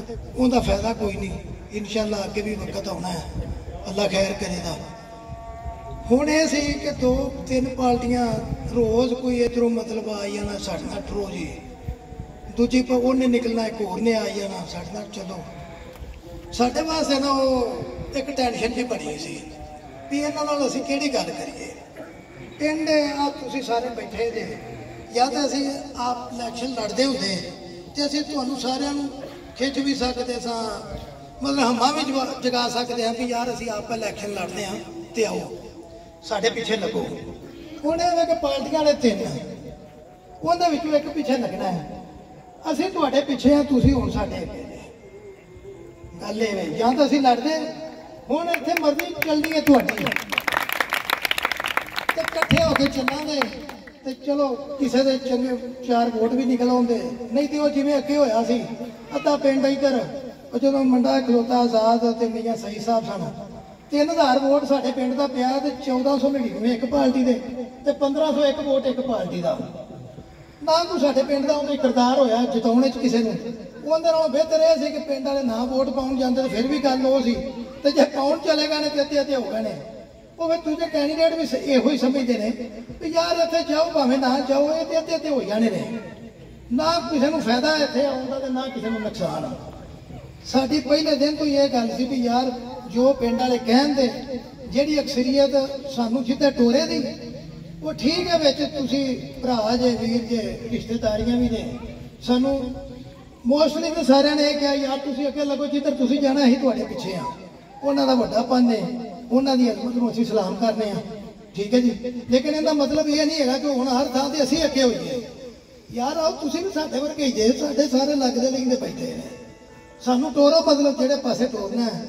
तो उनका फायदा कोई नहीं। इंशाअल्लाह अगे भी वक्त आना है, अल्लाह खैर करेगा। हुण ये सी कि 2-3 पार्टियां रोज़ कोई इधरों मतलब आई जाना साढ़े नाल ठरो जी, दूजी पर उन्हें निकलना एक होर ने आई जाना साढ़े नाल। चलो साढ़े वास्ते ना वो एक टेंशन जी बनी सी भी इन्हां नाल असीं किहड़ी गल करिए। पिंड आ तुसीं सारे बैठे जे, या तो असीं आप इलैक्शन लड़दे हुंदे ते असीं तुहानूं सारिआं नूं खिच भी सकदे सां, मतलब हमा भी जगा सकते हैं भी यार असीं आप इलैक्शन लड़ते हैं तो आओ साढ़े पीछे लगो। हुण इह कि पार्टियां वाले 3 उहदे विचों एक पीछे लगना है। असीं तुहाडे पीछे हैं, तुसीं हुण साडे अगे जे। गल इह जां तां असीं लड़दे हुण इत्थे मर्जी चलनी है तुहाडी ते इकट्ठे होके चलांगे ते चलो किसी दे चंगे 4 वोट भी निकल आउंदे, नहीं तो जिवें अगे होया सी अद्धा पिंड इधर जो मुंडा खलोता आजाद तो मियाँ सही साहब सन 3000 वोट साढ़े पिंड का पिया तो 1499 एक पार्टी दे ते 1501 वोट एक पार्टी का। ना कोई साढ़े पिंड का उन्हें किरदार होया जिताने किसी ने। उन्हें नालों बेहतर यह सी कि पिंड वाले ना वोट पाउन जाते तो फिर भी गल वो सी, ते जे पाउन चले गए तो अद्धे हो गए ने। वो फिर दूजे कैंडीडेट भी इहो ही समझते हैं भी यार इत्थे जाओ भावें ना जाओ, ये अद्धे हो जाने ने। ना किसी को फायदा इत्थे आउंदा ते ना किसी को नुकसान। साडी पहले दिन तो यह गल सी भी यार जो पिंड वाले कहते जिहड़ी अक्सरीयत सानू जिद्दां टोरे दी वो ठीक है, विच तुसीं भरा जे वीर जे रिश्तेदारियां भी ने सानू मोस्टली तो सारे ने कहा यार तुसीं अगे लगो जिधर तुसीं जाना असीं तुहाडे पिछे आ। उन्हां दा वड्डापन है, उन्हां दी अजमत नूं असीं सलाम करने आ, ठीक है जी। लेकिन इहदा मतलब ये नहीं है कि हुण हर थां ते असीं अगे होईए। यार आओ तुसीं भी साडे वर्गे ही जे, साडे सारे लगदे लिखदे बैठे ने। सानू टोरो मतलब जेड़े पासे टोरना है।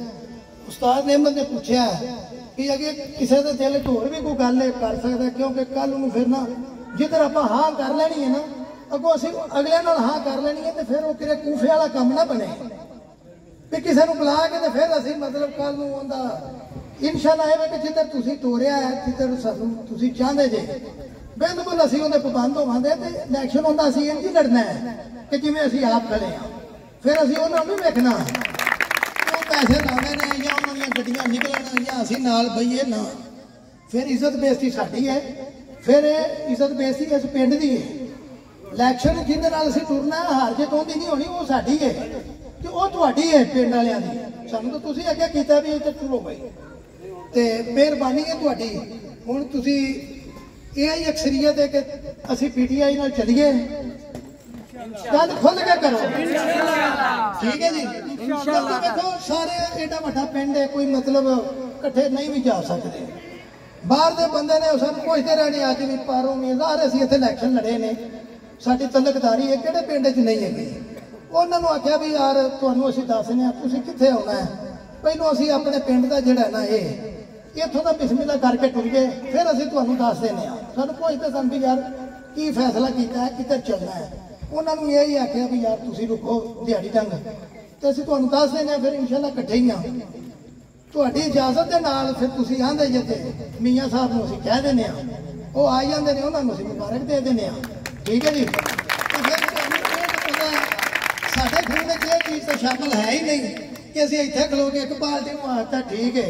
उस्ताद नेमत ने पूछा कि अगे किसी के दिल च होर भी कोई गल कर सकता है, क्योंकि कल नूं फिर ना जिधर आप हाँ कर लेनी है ना अगों असीं अगले नाल हाँ कर लेनी है तो फिर वो किरे कूफे वाला काम ना बने भी किसी को बुला के तो फिर असीं मतलब कल नूं उहदा इंशाअल्लाह है कि जिधर तुसीं टोरिया है जिधर सानू तुसीं चाहते जे बिल्कुल असीं उहदे पाबंद होवांगे ते इलैक्शन उहदा असीं इंज ही लड़ना है कि जिवें असीं आप खड़े हाँ। फिर असीं उन्हां नूं वेखना वो पैसे लावे ने या उन्हां दीयां गड्डियां निकलण या असीं नाल बईए ना। फिर इज्जत बेइज्जती साडी है, फिर इज्जत बेइज्जती इस पिंड दी है। इलैक्शन जिहदे नाल असीं टुरना है हार जित उहदी नहीं होनी, वो साडी है ते वो तुहाडी है पिंड वालियां दी। सानूं तां तुसीं अगे कीता भी इत्थे टुरो बई ते मेहरबानी है तुहाडी। हुण तुसीं ਇਹ ਹੀ अक्सरीयत है कि असीं PTI नाल चलीए, गल खुल के करो, ठीक है जी। देखो सारे एडा वड्डा पिंड है, कोई मतलब कट्ठे नहीं भी जा सकते। बाहर के बंदे ने सानूं पुछदे रहने अज भी पर उम्मीदवार असीं इत्थे इलैक्शन लड़े ने, साडी तलकदारी है किहड़े पिंड च नहीं है। उन्हां नूं आख्या भी यार तुहानूं असीं दसने आ तुसीं कित्थे आउणा है, पहिलों असीं अपने पिंड दा जिहड़ा ना ये इत्थों का बिस्मिल्ला करके टुर गए, फिर असीं तुहानूं दस देने आ। सानूं पुछदे सन भी यार की फैसला कीता है किधर चलना है। उन्होंने यही आख्या भी यार तुसीं रुको दिहाड़ी ढंग तो असीं तुहानूं दस देने आ, फिर इंशाअल्लाह इकट्ठे ही आ। तुहाडी इजाजत दे नाल फिर तुसीं आंदे जे ते मियाँ साहब नूं असीं कह देने आ, वो आ जांदे ने, उन्हां नूं असीं मुबारक दे देने आ, ठीक है जी। तो फिर तुहानूं ये पता साडे खून विच ये चीज़ तो शामिल है ही नहीं कि असीं इत्थे खलो के एक पार्टी नूं आखता ठीक है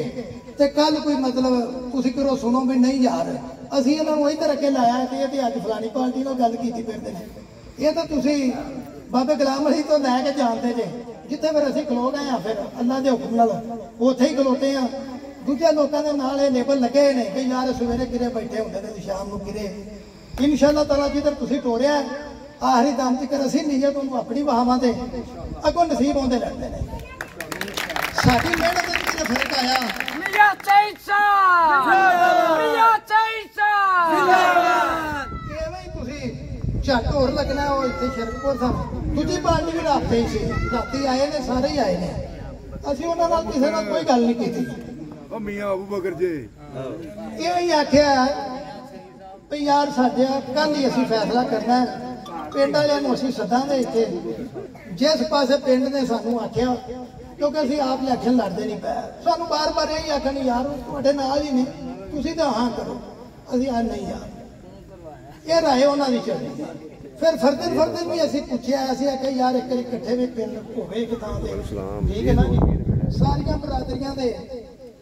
तो कल कोई मतलब तुसीं करो सुनो भी नहीं यार असीं इन्हां नूं इधर अगे लाया ते अज फलानी पार्टी नाल गल कीती फिरदे ने। ये तो तुसीं बाबे गुलाम अली तो लैके जानते जे जिथे फिर असीं खलो गए हाँ, फिर अल्लाह के हुक्म नाल उत्थे ही खलोते हैं। दूजे लोगों के नाल ये लेबल लगे ने कि यार सवेरे किरे बैठे होंदे ने शाम नूं किरे। इंशाअल्लाह ताला जिधर तुसीं टोरिया आखिरी दम तक असीं नीयत उहनूं अपनी वहावां दे अगों नसीब आउंदे लड़दे ने। साडी मेहनत विच फर्क आया। झट होर लगना वो इत्थे शिरकपुर सा दूजी पार्टी भी रात ही सी, राती आए ने सारे ही आए ने, असीं उन्हां नाल किसे नाल कोई गल नहीं कीती। ओ मियां अबू बकर जी यही आख्या भी यार साडे कल ही असीं फैसला करना है, पिंड वालियां नूं असीं सदांगे इत्थे जिस पासे पिंड ने सानूं आख्या, क्योंकि असीं आप इलैक्शन लड़दे नहीं पै सानूं बार बार यही आखन यार तुहाडे नाल ही ने तुसीं तां हाँ करो, असीं आ नहीं यार ये राय उन्हां दी चलदी है। ਫਿਰ ਫਰਦਰ ਵੀ ਅਸੀਂ ਪੁੱਛਿਆ, ਅਸੀਂ ਆਖਿਆ ਯਾਰ ਇੱਕ ਵਾਰੀ ਇਕੱਠੇ ਵੀ ਪਿੰਡ ਹੋਵੇ ਇੱਕ ਥਾਂ ਤੇ, ਠੀਕ ਹੈ ਨਾ ਜੀ, ਸਾਰੀਆਂ ਬਰਾਦਰੀਆਂ ਦੇ।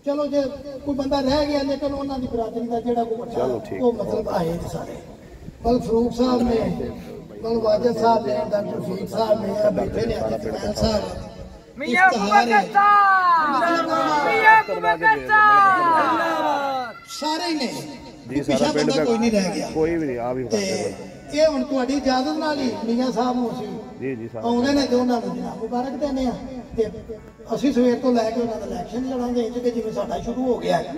ਚਲੋ ਜੇ ਕੋਈ ਬੰਦਾ ਰਹਿ ਗਿਆ ਲੇਕਿਨ ਉਹਨਾਂ ਦੀ ਬਰਾਦਰੀ ਦਾ ਜਿਹੜਾ ਕੋਈ ਬੱਚਾ ਉਹ ਮਤਲਬ ਆਏ ਨੇ ਸਾਰੇ, ਮਤਲਬ ਫਰੂਕ ਸਾਹਿਬ ਨੇ, ਮਤਲਬ ਵਾਜਦ ਸਾਹਿਬ ਨੇ, ਡਾਕਟਰ ਫੀਕ ਸਾਹਿਬ ਨੇ, ਬੈਠੇ ਨੇ ਅੱਜ ਸਾਹਿਬ, ਮੀਆਂ ਬਕਰ ਸਾਰੇ ਹੀ ਨੇ ਜੀ, ਪਿਛਾ ਸਾਰਾ ਪਿੰਡ ਬੰਦਾ ਕੋਈ ਨਹੀਂ ਰਹਿ ਗਿਆ, ਕੋਈ ਵੀ ਨਹੀਂ ਆ ਵੀ ਤੇ ਇਹ ਹੁਣ ਤੁਹਾਡੀ ਇਜਾਜ਼ਤ ਨਾਲ ਹੀ ਮੀਆਂ ਸਾਹਿਬ ਨੂੰ ਅਸੀਂ ਜੀ ਜੀ ਸਾਰਾ ਆਉਂਦੇ ਨੇ ਤੇ ਉਹਨਾਂ ਨੂੰ ਜਨਾਬ ਮੁਬਾਰਕ ਦਿੰਦੇ ਆ, ਤੇ ਅਸੀਂ ਸਵੇਰ ਤੋਂ ਲੈ ਕੇ ਉਹਨਾਂ ਦਾ ਇਲੈਕਸ਼ਨ ਲੜਾਂਗੇ ਇੰਜ ਕਿ ਜਿਵੇਂ ਸਾਡਾ ਸ਼ੁਰੂ ਹੋ ਗਿਆ ਹੈ।